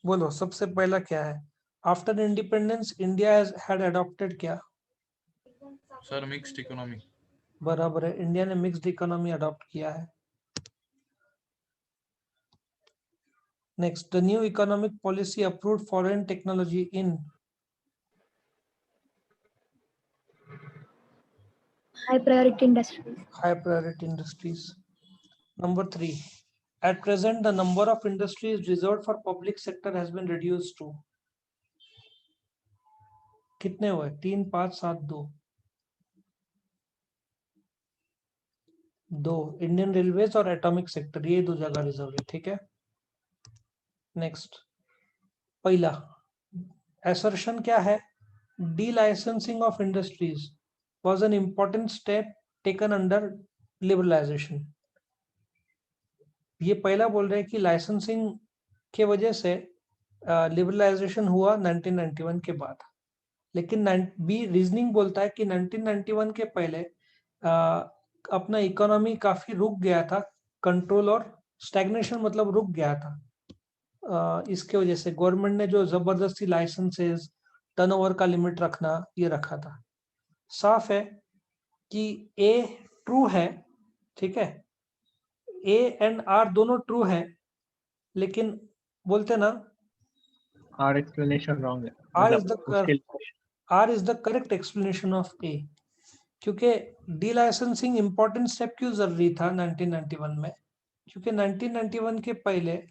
बोलो सबसे पहला क्या है? After independence India had adopted क्या? Sir mixed economy. बराबर है, इंडिया ने मिक्स्ड इकोनॉमी अडॉप्ट किया है। Next, the new economic policy approved foreign technology in High priority industries. high priority industries. Number 3, at present the number of industries reserved for public sector has been reduced to कितने हुए? 3, 5, 7, 2? 2। Indian railways और atomic sector, ये 2 जगह reserve है, ठीक है। Next, पहला assertion क्या है? Delicensing of industries was an important step taken under liberalization. ये पहला बोल रहे हैं कि लाइसेंसिंग के वजह से लिबरलाइजेशन हुआ 1991 के बाद, लेकिन बी रीजनिंग बोलता है कि 1991 के पहले अपना इकोनॉमी काफी रुक गया था, कंट्रोल और स्टैग्नेशन मतलब रुक गया था। इसके वजह से गवर्नमेंट ने जो जबरदस्ती लाइसेंसेस, टर्नओवर का लिमिट रखना, ये रखा था। साफ है कि ए ट्रू है, ठीक है, ए एंड आर दोनों ट्रू है, लेकिन बोलते ना आर एक्सप्लेनेशन रॉन्ग है, आर इज मतलब द उसके R is the correct explanation of A. क्योंकि डी लाइसेंसिंग इंपॉर्टेंट स्टेप क्यों जरूरी था 1991 में? क्योंकि 1991 के पहले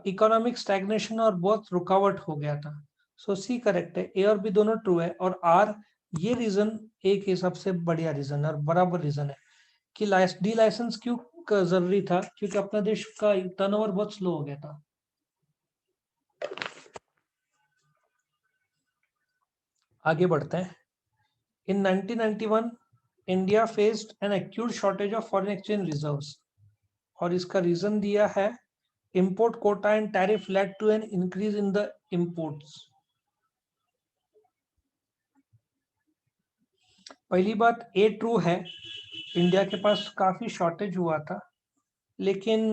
इकोनॉमिक स्टैग्नेशन और बहुत रुकावट हो गया था। सो सी करेक्ट है, ए और बी दोनों ट्रू है, और आर ये रीजन ए के सबसे बढ़िया रीजन है और बराबर रीजन है कि डी लाइसेंस क्यों जरूरी था, क्योंकि अपना देश का टर्नओवर बहुत स्लो हो गया था। आगे बढ़ते हैं। इन 1991 India faced an acute shortage of foreign exchange reserves, और इसका रीजन दिया है import quota and tariff led to an increase in the imports. पहली बात ए ट्रू है, इंडिया के पास काफी शॉर्टेज हुआ था, लेकिन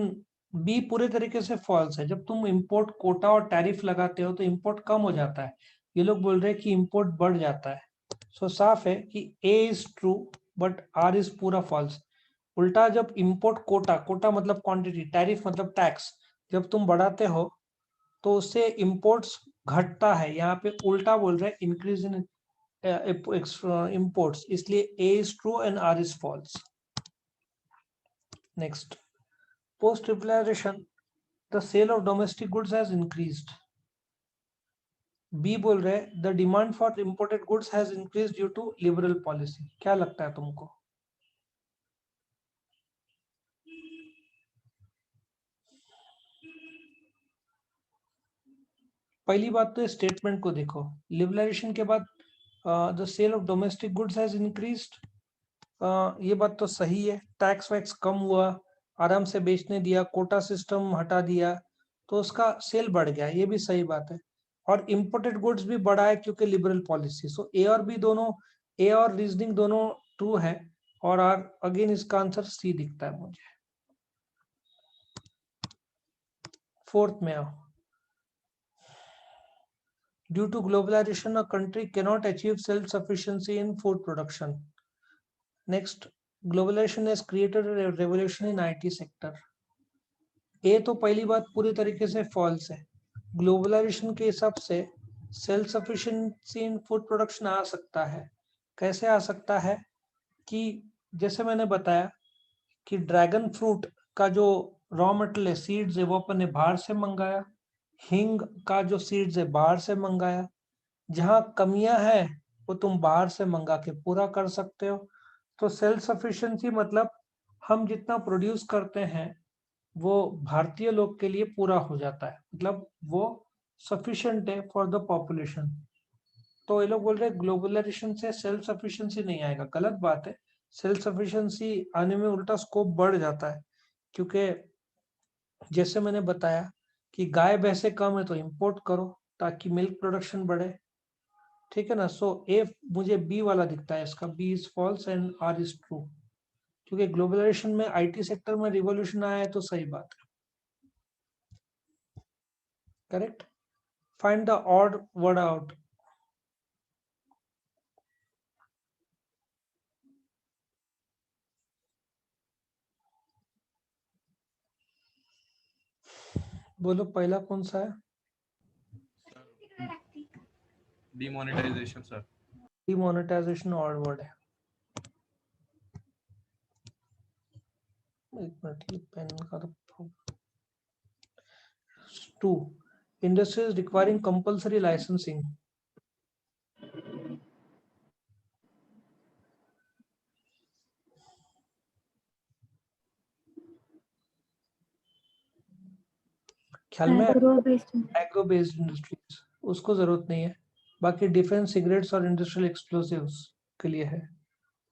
बी पूरे तरीके से फॉल्स है। जब तुम इंपोर्ट कोटा और टैरिफ लगाते हो तो इंपोर्ट कम हो जाता है, ये लोग बोल रहे हैं कि इंपोर्ट बढ़ जाता है। सो साफ है कि A is true but R is पूरा फॉल्स। उल्टा, जब इंपोर्ट कोटा, कोटा मतलब क्वांटिटी, टैरिफ मतलब टैक्स, जब तुम बढ़ाते हो तो उससे इंपोर्ट्स घटता है। यहाँ पे उल्टा बोल रहे हैं, इंक्रीज इन इंपोर्ट्स, इसलिए A is true and R is false. Next, post liberalization the sale of domestic goods has increased. B बोल रहे हैं the demand for imported goods has increased due to liberal policy. क्या लगता है तुमको? पहली बात तो स्टेटमेंट को देखो, लिबरलाइजेशन के बाद the sale of domestic goods has increased, ये बात तो सही है। टैक्स वैक्स कम हुआ, आराम से बेचने दिया, कोटा सिस्टम हटा दिया, तो उसका सेल बढ़ गया, ये भी सही बात है। और इंपोर्टेड गुड्स भी बढ़ा है क्योंकि लिबरल पॉलिसी। सो ए और बी दोनों, ए और रीजनिंग दोनों ट्रू है, और आर अगेन इसका आंसर सी दिखता है मुझे। फोर्थ में आओ, due to globalisation a country cannot achieve self sufficiency in food production. Next, globalisation has created a revolution in IT sector. ए तो पहली बात पूरी तरीके से फॉल्स है। ग्लोबलाइजेशन के हिसाब से self sufficiency in food production आ सकता है। कैसे आ सकता है? कि जैसे मैंने बताया कि ड्रैगन फ्रूट का जो रॉ मटेरियल है, सीड्स है, वो अपन ने बाहर से मंगाया। हिंग का जो सीड्स है बाहर से मंगाया। जहाँ कमियां हैं वो तुम बाहर से मंगा के पूरा कर सकते हो। तो सेल्फ सफिशिएंसी मतलब हम जितना प्रोड्यूस करते हैं वो भारतीय लोग के लिए पूरा हो जाता है, मतलब वो सफिशिएंट है फॉर द पॉपुलेशन। तो ये लोग बोल रहे हैं ग्लोबलाइजेशन से सेल्फ सफिशिएंसी नहीं आएगा, गलत बात है। सेल्फ सफिशिएंसी आने में उल्टा स्कोप बढ़ जाता है, क्योंकि जैसे मैंने बताया कि गाय भैंसे कम है तो इंपोर्ट करो ताकि मिल्क प्रोडक्शन बढ़े, ठीक है ना। सो ए मुझे बी वाला दिखता है, इसका B is false and R is true, क्योंकि ग्लोबलाइजेशन में आईटी सेक्टर में रिवॉल्यूशन आया है, तो सही बात है। Correct. Find the odd word out. बोलो पहला कौन सा है? Demonetization, sir. Demonetization odd word है. एक मिनट, ये पेन का तो 2. Industries requiring compulsory licensing. ख्याल में Agro-based. एग्रो बेस्ड इंडस्ट्रीज, उसको जरूरत नहीं है. बाकी डिफेंस, सिगरेट्स और इंडस्ट्रियल एक्सप्लोसिव्स के लिए है.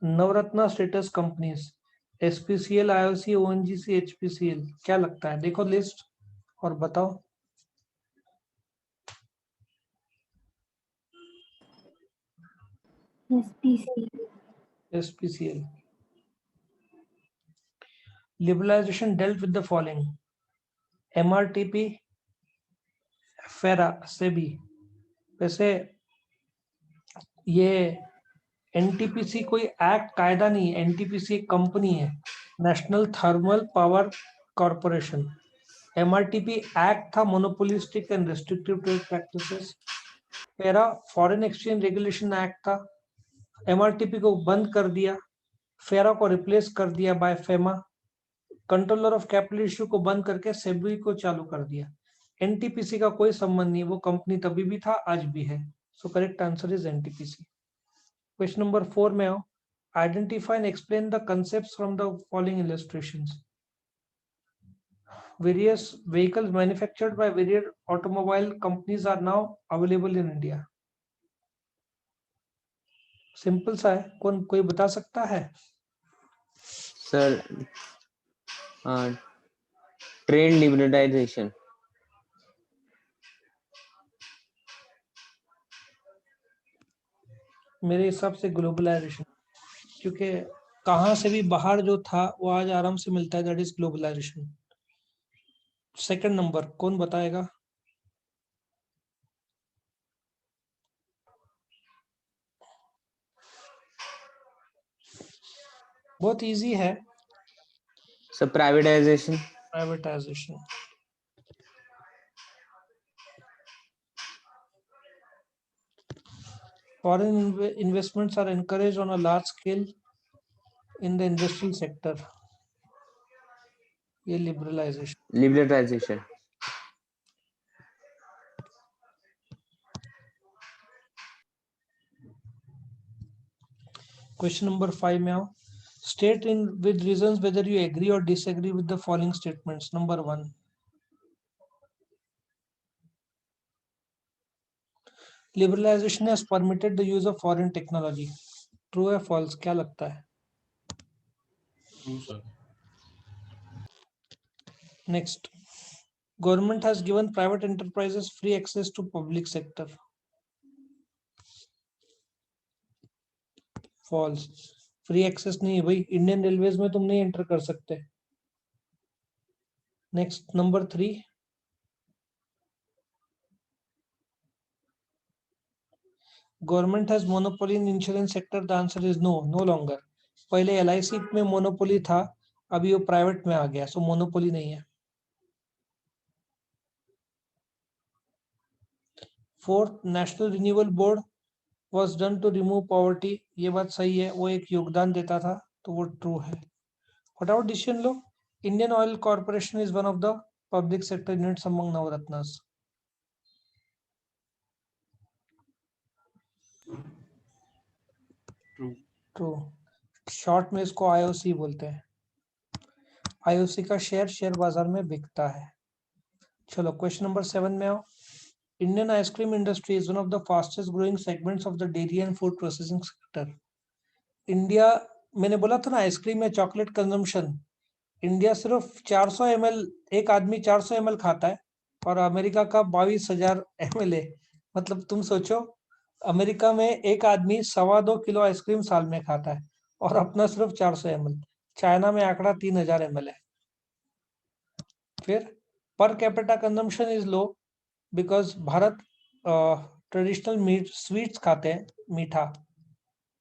Navratna status companies, SPCL, IOC, ONGC, HPCL. क्या लगता है? देखो लिस्ट और बताओ. SPC. SPCL. Liberalization dealt with the following: MRTP, FERA, SEBI. वैसे ये एनटीपीसी कोई एक्ट कायदा नहीं है, एनटीपीसी एक कंपनी है, national thermal power corporation. MRTP act था, monopolistic and restrictive trade practices. FERA foreign exchange regulation act था, एमआरटीपी को बंद कर दिया, FERA को रिप्लेस कर दिया by FEMA. Controller of capital issue को बंद करके सेबी को चालू कर दिया. एनटीपीसी का कोई संबंध नहीं, वो कंपनी तभी भी था, आज भी है. So correct answer is NTPC. Question number 4 में आओ. Identify and explain the concepts from the following illustrations. Various vehicles manufactured by various automobile companies are now available in India. Simple सा है, कौन कोई बता सकता है? Sir trade liberalization. मेरे हिसाब से ग्लोबलाइजेशन, क्योंकि कहां से भी बाहर जो था वो आज आराम से मिलता है, दैट इज ग्लोबलाइजेशन. सेकंड नंबर कौन बताएगा? बहुत इजी है. Sir privatization. Privatization. Foreign investments are encouraged on a large scale in the industrial sector. ये liberalization. लिबरलाइजेशन. Question number 5 में आओ. State in with reasons whether you agree or disagree with the following statements. Number 1. Liberalization has permitted the use of foreign technology. True or false? क्या लगता है? True, sir. Next. Government has given private enterprises free access to public sector. False. Free access नहीं है भाई, Indian railways में तुम नहीं enter कर सकते. नेक्स्ट नंबर 3. Government has monopoly in insurance sector. The answer is no, no longer. पहले एलआईसी में मोनोपोली था, अभी वो प्राइवेट में आ गया, सो मोनोपोली नहीं है. 4th, national renewable board was done to remove poverty. ये बात सही है, वो एक योगदान देता था, तो वो ट्रू है. What about decision law? Indian Oil Corporation is one of the public sector units among Navaratnas. True. True. Short में इसको आईओसी बोलते हैं. आईओसी का शेयर बाजार में बिकता है. चलो क्वेश्चन नंबर 7 में आओ. Indian ice cream industry is one of the fastest growing segments of the dairy and food processing sector. India, मैंने बोला था ना आइसक्रीम में चॉकलेट कंजम्पशन, इंडिया सिर्फ 400 ml, एक आदमी 400 ml खाता है और अमेरिका का 22,000 ml है. मतलब तुम सोचो, अमेरिका में एक आदमी 2.25 किलो आइसक्रीम साल में खाता है और अपना सिर्फ 400 ml. चाइना में आंकड़ा 3,000 ml है. फिर per capita consumption is low, because Bharat traditional meat sweets खाते हैं, मीठा,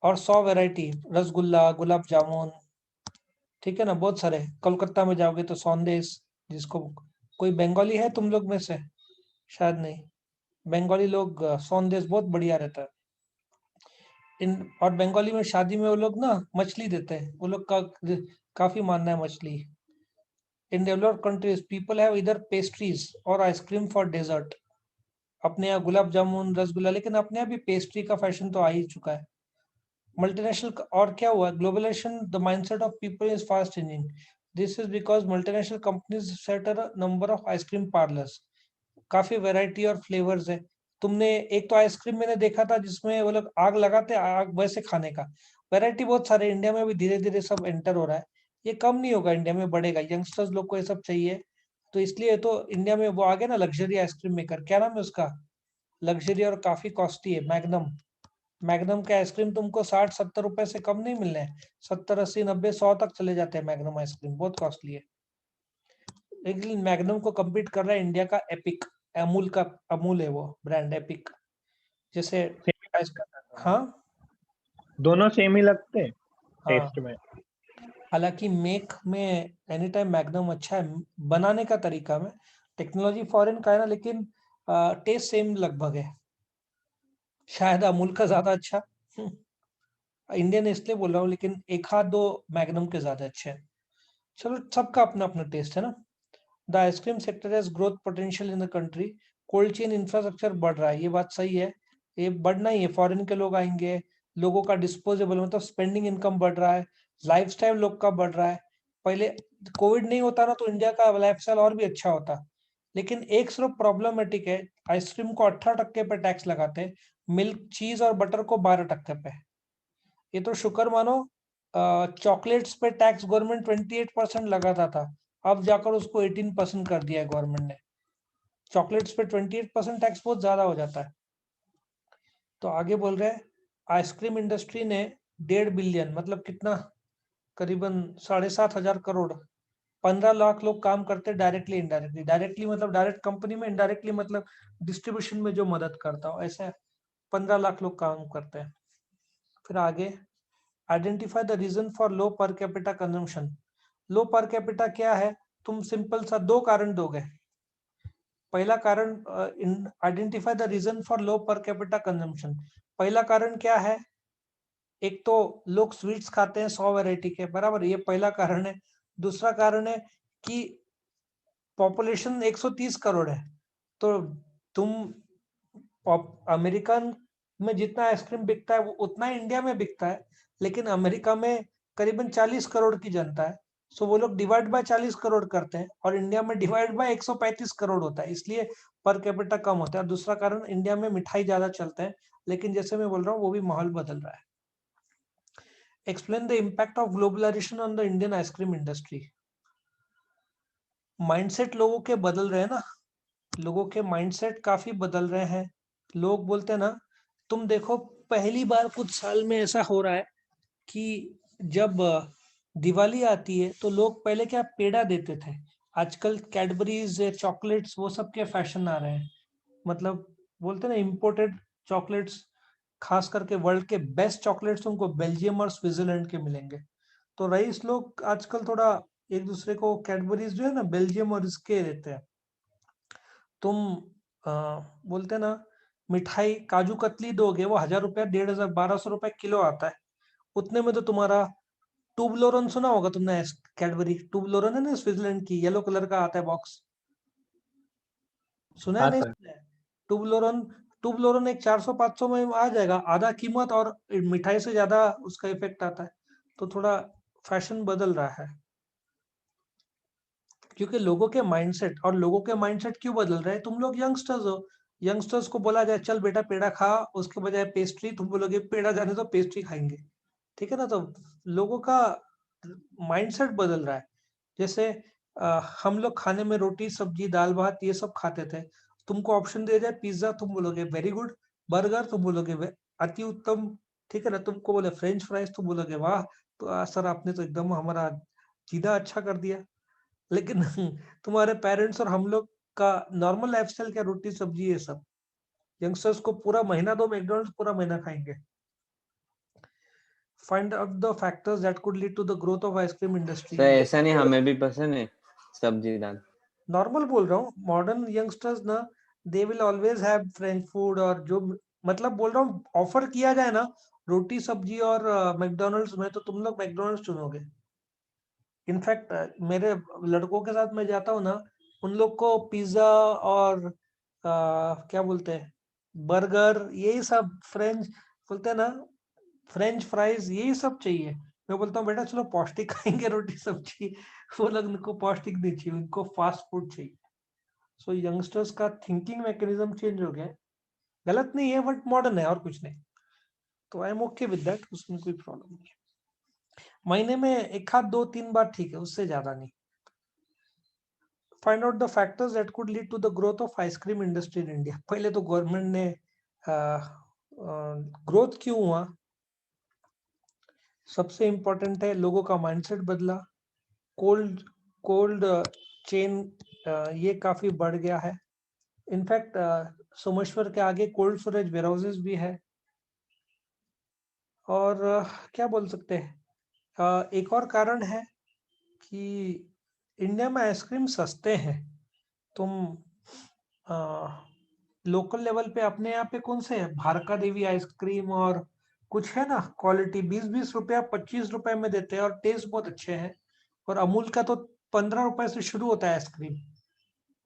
और 100 वैरायटी, रसगुल्ला, गुलाब जामुन, ठीक है ना, बहुत सारे। कोलकाता में जाओगे तो सौंदेश, जिसको कोई बंगाली है तुम लोग में से? शायद नहीं। बंगाली लोग सौंदेश बहुत बढ़िया रहता है। और बंगाली में शादी में वो लोग ना मछली देते हैं, वो लोग का काफी मानना है मछली। In developed countries people have इधर पेस्ट्रीज और आइसक्रीम फॉर डेजर्ट। अपने यहाँ गुलाब जामुन, रसगुल्ला, लेकिन अपने यहाँ भी पेस्ट्री का फैशन तो आ ही चुका है। मल्टीनेशनल, और क्या हुआ, globalization, the mindset of people is fast changing. This is because multinational companies set a number of ice cream parlours. काफी वैरायटी और फ्लेवर्स है। तुमने एक तो आइसक्रीम मैंने देखा था जिसमें वो लोग आग लगाते, आग वैसे खाने का। वैरायटी बहुत सारे, इंडिया में भी धीरे धीरे सब एंटर हो रहा है। ये कम नहीं होगा, इंडिया में बढ़ेगा, यंगस्टर्स लोग को ये सब चाहिए। तो इसलिए तो इंडिया में वो आ गया ना लग्जरी आइसक्रीम मेकर, क्या नाम है उसका, लग्जरी और काफी कॉस्टली है, मैग्नम। मैग्नम के आइसक्रीम तुमको 60-70 रुपए से कम नहीं मिलने हैं। 70, 80, 90, 100 तक चले जाते हैं मैग्नम आइसक्रीम, बहुत कॉस्टली है। लेकिन मैग्नम को कम्पीट कर रहा है इंडिया का एपिक, अमूल का, अमूल है वो ब्रांड एपिक। जैसे हाँ दोनों सेम ही लगते हैं हाँ, टेस्ट में। हालांकि मेक में एनी टाइम मैग्नम अच्छा है, बनाने का तरीका में। टेक्नोलॉजी फॉरेन का है ना, लेकिन टेस्ट सेम लगभग है। शायद अमूल का ज्यादा अच्छा, इंडियन इसलिए बोल रहा हूँ, लेकिन एक हाथ दो मैग्नम के ज्यादा अच्छे हैं। चलो, सबका अपना अपना टेस्ट है ना। The ice cream sector has growth potential in the country. Cold chain infrastructure बढ़ रहा है, ये बात सही है, ये बढ़ना ही है। फॉरेन के लोग आएंगे, लोगों का डिस्पोजेबल मतलब स्पेंडिंग इनकम बढ़ रहा है, लाइफस्टाइल लोग का बढ़ रहा है। पहले कोविड नहीं होता ना तो इंडिया का लाइफस्टाइल और भी अच्छा होता। लेकिन एक सिर्फ प्रॉब्लमेटिक है, आइसक्रीम को 18% पे टैक्स लगाते हैं, मिल्क, चीज और बटर को 12% पे। ये तो शुक्र मानो, चॉकलेट्स पे टैक्स गवर्नमेंट 28% लगाता था, अब जाकर उसको 18% कर दिया है गवर्नमेंट ने। चॉकलेट्स पे 28% टैक्स बहुत ज्यादा हो जाता है। तो आगे बोल रहे हैं, आइसक्रीम इंडस्ट्री ने 1.5 बिलियन मतलब कितना, करीबन 7,500 करोड़, 15 लाख लोग काम करते हैं डायरेक्टली इनडायरेक्टली। डायरेक्टली मतलब डायरेक्ट कंपनी में, इनडायरेक्टली मतलब डिस्ट्रीब्यूशन में जो मदद करता हो, ऐसे 15 लाख लोग काम करते हैं। फिर आगे, identify the reason for low per capita consumption. Low per capita क्या है, तुम सिंपल सा 2 कारण दोगे। पहला कारण, identify the reason for low per capita consumption. पहला कारण क्या है, एक तो लोग स्वीट्स खाते हैं 100 वैरायटी के, बराबर, ये पहला कारण है। दूसरा कारण है कि पॉपुलेशन 130 करोड़ है, तो तुम अमेरिकन में जितना आइसक्रीम बिकता है वो उतना ही इंडिया में बिकता है, लेकिन अमेरिका में करीबन 40 करोड़ की जनता है, सो वो लोग डिवाइड बाय 40 करोड़ करते हैं, और इंडिया में डिवाइड बाय 135 करोड़ होता है, इसलिए पर कैपिटा कम होता है। दूसरा कारण, इंडिया में मिठाई ज्यादा चलते हैं, लेकिन जैसे मैं बोल रहा हूँ वो भी माहौल बदल रहा है। Explain the impact of globalization on the Indian ice cream industry. Mindset लोगों के बदल रहे हैं ना, लोगों के माइंडसेट काफी बदल रहे हैं। लोग बोलते हैं ना, तुम देखो पहली बार कुछ साल में ऐसा हो रहा है कि जब दिवाली आती है तो लोग पहले क्या पेड़ा देते थे, आजकल कैडबरीज, चॉकलेट्स, वो सब के फैशन आ रहे हैं। मतलब बोलते हैं ना, इम्पोर्टेड चॉकलेट्स, खास करके वर्ल्ड के बेस्ट चॉकलेट्स तुमको बेल्जियम और स्विट्जरलैंड के मिलेंगे। तो रईस लोग आजकल थोड़ा एक दूसरे को कैडबरीज जो है ना, बेल्जियम और इसके देते हैं। तुम बोलते ना, मिठाई काजू कतली दोगे, वो 1,000 रुपया, 1,500, 1,200 रुपए किलो आता है। उतने में तो तुम्हारा टूबलोरन सुना होगा तुमने, कैडबरी टूबलोरन है ना, स्विट्जरलैंड की, येलो कलर का आता है बॉक्स, सुना है हाँ नहीं सर। सुना है? टूबलोरन, टूबलोरन एक 400-500 में आ जाएगा, आधा कीमत, और मिठाई से ज्यादा उसका इफेक्ट आता है। तो थोड़ा फैशन बदल रहा है, क्योंकि लोगों के माइंडसेट, और लोगों के माइंडसेट क्यों बदल रहे हैं, तुम लोग यंगस्टर्स हो, यंगस्टर्स को बोला जाए चल बेटा पेड़ा खा, उसके बजाय पेस्ट्री, तुम बोलोगे पेड़ा जाने तो पेस्ट्री खाएंगे, ठीक है ना। तो लोगों का माइंडसेट बदल रहा है। जैसे हम लोग खाने में रोटी, सब्जी, दाल भात ये सब खाते थे, तुमको ऑप्शन दिया जाए पिज्जा, तुम बोलोगे वेरी गुड, बर्गर तुम बोलोगे अति उत्तम, ठीक है ना। तुमको बोले फ्रेंच फ्राइज, तुम बोलोगे वाह, तो सर आपने तो एकदम हमारा जीना अच्छा कर दिया। लेकिन तुम्हारे पेरेंट्स और हम लोग का नॉर्मल लाइफस्टाइल क्या, रोटी सब्जी ये सब। यंगस्टर्स को पूरा महीना दो मैकडॉनल्ड्स, पूरा महीना खाएंगे। Find out the factors that could lead to the growth of ice cream industry. Sir ऐसा नहीं, हमें भी पसंद है सब्जी दाल। नॉर्मल बोल रहा हूँ, मॉडर्न यंगस्टर्स ना they will always have French food, और जो मतलब बोल रहा हूँ ऑफर किया जाए ना रोटी सब्जी और मैकडॉनल्ड्स में, तो तुम लोग मैकडॉनल्ड्स चुनोगे। इनफैक्ट मेरे लड़कों के साथ मैं जाता हूँ ना, उन लोग को पिज्जा और क्या बोलते हैं, बर्गर, यही सब, फ्रेंच बोलते हैं ना, फ्रेंच फ्राइज, यही सब चाहिए। मैं बोलता हूँ बेटा चलो पौष्टिक खाएंगे रोटी सब्जी। वो लोग, उनको पौष्टिक नहीं चाहिए, उनको फास्ट फूड चाहिए। सो यंगस्टर्स का थिंकिंग मैकेनिज्म चेंज हो गया है। गलत नहीं है बट मॉडर्न है, और कुछ नहीं। तो I am okay with that, उसमें कोई प्रॉब्लम नहीं है। महीने में एक आध 2-3 बार ठीक है, उससे ज्यादा नहीं। Find out the factors that could lead to the growth of ice cream industry in India. पहले तो गवर्नमेंट ने ग्रोथ क्यों हुआ, सबसे इंपॉर्टेंट है लोगों का माइंडसेट बदला। कोल्ड कोल्ड चेन ये काफी बढ़ गया है। इनफैक्ट सोमेश्वर के आगे कोल्ड स्टोरेज वेयरहाउसेस भी है। और क्या बोल सकते हैं, एक और कारण है कि इंडिया में आइसक्रीम सस्ते हैं। तुम लोकल लेवल पे अपने यहाँ पे कौन से है, भारका देवी आइसक्रीम और कुछ है ना क्वालिटी, 20-20 रुपया 25 रुपए में देते हैं और टेस्ट बहुत अच्छे हैं। और अमूल का तो 15 रुपए से शुरू होता है आइसक्रीम।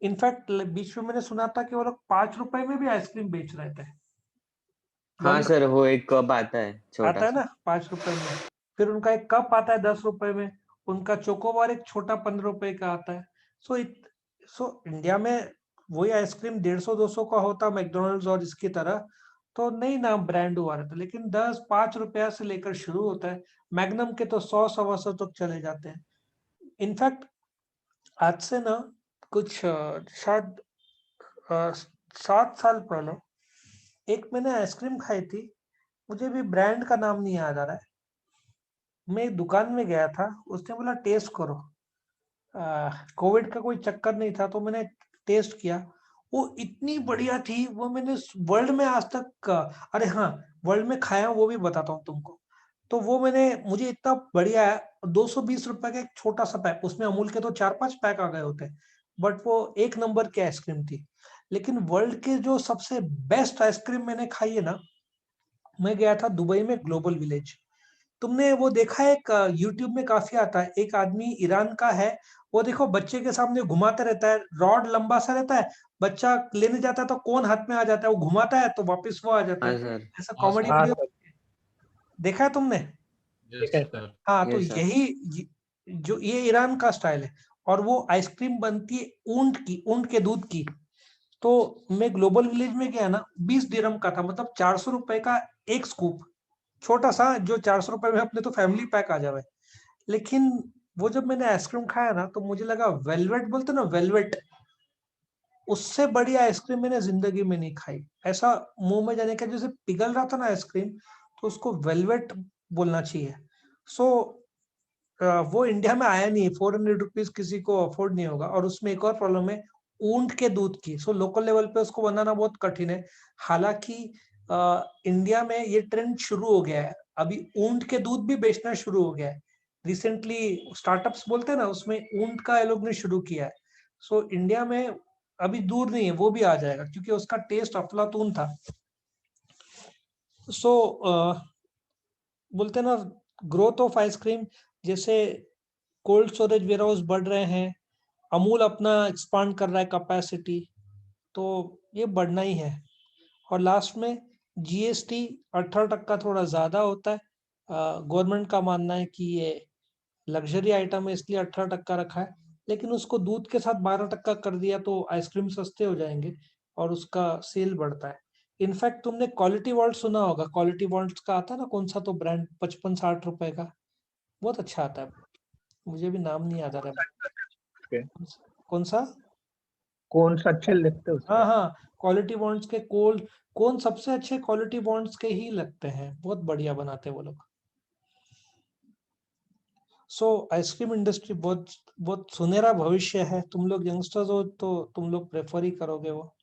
इनफैक्ट बीच में मैंने सुना था कि वो लोग 5 रुपए में भी आइसक्रीम बेच रहे थे। हाँ सर, वो एक कप आता है छोटा आता है सा। ना 5 रुपए में। फिर उनका एक कप आता है 10 रुपए में। उनका चोकोबार एक छोटा 15 रुपए का आता है। सो सो इंडिया में वही आइसक्रीम 150-200 का होता मैकडोनल्ड्स और इसकी तरह, तो नहीं ना ब्रांड हुआ रहता। लेकिन 10-5 रुपया से लेकर शुरू होता है, मैग्नम के तो 100-125 तक चले जाते हैं। इनफैक्ट आज से ना कुछ शायद 7 साल पहले एक मैंने आइसक्रीम खाई थी, मुझे भी ब्रांड का नाम नहीं याद आ रहा है। मैं एक दुकान में गया था, उसने बोला टेस्ट करो। कोविड का कोई चक्कर नहीं था, तो मैंने टेस्ट किया। वो इतनी बढ़िया थी, वो मैंने वर्ल्ड में आज तक अरे हाँ, वर्ल्ड में खाया हूं, वो भी बताता हूँ तुमको। तो वो मुझे इतना बढ़िया है। 220 रुपए का एक छोटा सा पैक, उसमें अमूल के तो 4-5 पैक आ गए होते, बट वो एक नंबर की आइसक्रीम थी। लेकिन वर्ल्ड के जो सबसे बेस्ट आइसक्रीम मैंने खाई है ना, मैं गया था दुबई में ग्लोबल विलेज। तुमने वो देखा है, एक यूट्यूब में काफी आता है, एक आदमी ईरान का है, वो देखो बच्चे के सामने घुमाते रहता है, रॉड लंबा सा रहता है, बच्चा लेने जाता है तो कौन हाथ में आ जाता है, वो घुमाता है तो वापस वो आ जाता हाँ है। सर। ऐसा हाँ कॉमेडी सर। हाँ वीडियो सर, देखा है तुमने? ठीक यस है सर। सर। हाँ, तो ये सर। जो ये ईरान का स्टाइल है। और वो आइसक्रीम बनती है ऊंट की, ऊंट के दूध की। तो मैं ग्लोबल विलेज में गया ना, 20 दिरहम का था, मतलब 400 रुपए का एक स्कूप, छोटा सा, जो 400 रुपए में अपने तो फैमिली पैक आ जावे। लेकिन वो जब मैंने आइसक्रीम खाया ना, तो मुझे लगा वेलवेट, बोलते ना वेलवेट, उससे बड़ी आइसक्रीम मैंने जिंदगी में नहीं खाई। ऐसा मुंह में जाने का जैसे पिघल रहा था ना आइसक्रीम, तो उसको वेलवेट बोलना चाहिए। सो वो इंडिया में आया नहीं, 400 रुपीज किसी को अफोर्ड नहीं होगा। और उसमें एक और प्रॉब्लम है, ऊंट के दूध की। सो लोकल लेवल पे उसको बनाना बहुत कठिन है। हालांकि इंडिया में ये ट्रेंड शुरू हो गया है, अभी ऊंट के दूध भी बेचना शुरू हो गया है। रिसेंटली स्टार्टअप्स बोलते हैं ना, उसमें ऊंट का ये लोग ने शुरू किया है। सो इंडिया में अभी दूर नहीं है, वो भी आ जाएगा, क्योंकि उसका टेस्ट अफलातून था। सो बोलते हैं ना, ग्रोथ ऑफ आइसक्रीम, जैसे कोल्ड स्टोरेज वेयरहाउस बढ़ रहे हैं, अमूल अपना एक्सपांड कर रहा है कैपेसिटी, तो ये बढ़ना ही है। और लास्ट में जीएसटी 18% थोड़ा ज्यादा होता है। गवर्नमेंट का मानना है कि ये लग्जरी आइटम है, इसलिए 18% रखा है। लेकिन उसको दूध के साथ 12% कर दिया तो आइसक्रीम सस्ते हो जाएंगे और उसका सेल बढ़ता है। इनफैक्ट तुमने क्वालिटी वॉल्ट सुना होगा, क्वालिटी वॉल्ट का आता है ना कौन सा तो ब्रांड, 55-60 रुपए का, बहुत अच्छा आता है। मुझे भी नाम नहीं याद आ रहा उसके है। कौन सा? कौन सा अच्छे लगते हैं उसके? हाँ हाँ, क्वालिटी बॉन्ड्स के कौन सबसे अच्छे क्वालिटी बॉन्ड्स के ही लगते हैं, बहुत बढ़िया बनाते हैं वो लोग। सो आइसक्रीम इंडस्ट्री बहुत बहुत सुनहरा भविष्य है। तुम लोग यंगस्टर्स हो तो तुम लोग प्रेफर ही करोगे वो।